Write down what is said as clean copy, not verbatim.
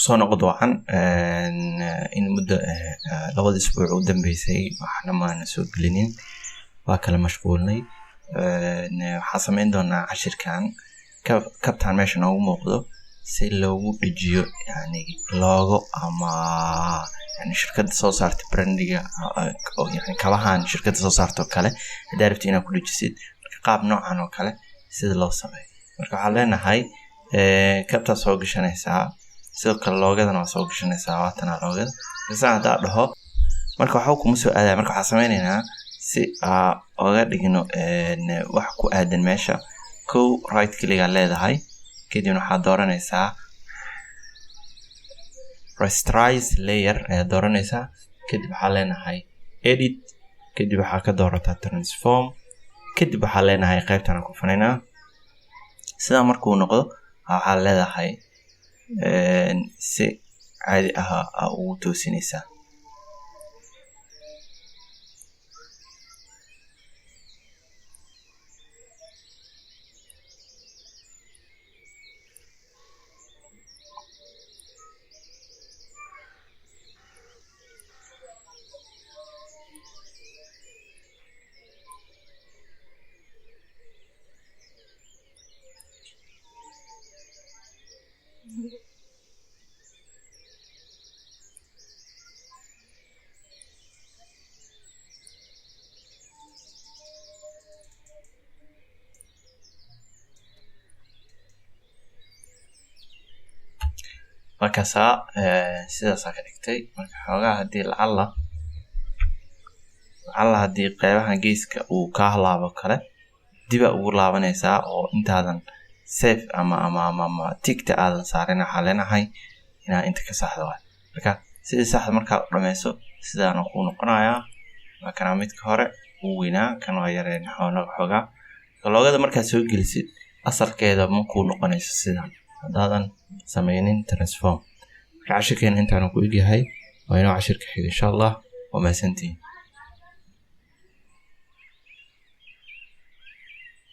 soo noqdo waxaan in muddo labada isbuuc u dambeysay waxna maana soo gelinin waa kala mashquulnay waxaan samayn doonaa cashirkan kabtaan meesha noogu muuqdo si loogu dhijiyo yani logo ama yani shirkadda soo saarta brandiga oo yani kabahan shirkadda soo saarto kale hadaa rabtid inaad ku dhijisid marka qaab noocan oo kale sida loo sameeyo marka waxaan leenahay kabtaa soo gashanaysaa sidoo kale loogadana waa soo gashanaysaa waatana loogada isaan hadaa dhaho marka waxa kuma soo aadaa marka waxaan sameynaynaa si oga dhigno wax ku aadan meesha ko right click leedahay kadib waxaad dooranaysaa rasterize layer ayaa dooranaysaa kadib waxaa leenahay edit kadib waxaa ka doorataa transform kadib waxaa leenahay qaybtan ku fanaynaa sida markuu noqdo waxaa leedahay si caadi ah ugu toosinaysaa markaasa sidaas ka dhigtay marka xoogaa hadii lacala hadii qaybahan geeska uu ka halaabo kale dib ugu laabanaysaa oo intaadan save ama tigta aadan saarin waxa leenahay inaa inta ka saxdo marka sida saxda marka dhameyso sidaan ku noqonayaa marka midka hore uu weynaa kan waa yareen xoogaa loogada marka soo gelisid asalkeeda ma ku noqonayso sidaan hadaadan sameynin transform cashirkeena intaan ku eegyahay waa inoo cashirka xiga insha Allah waa maasantiin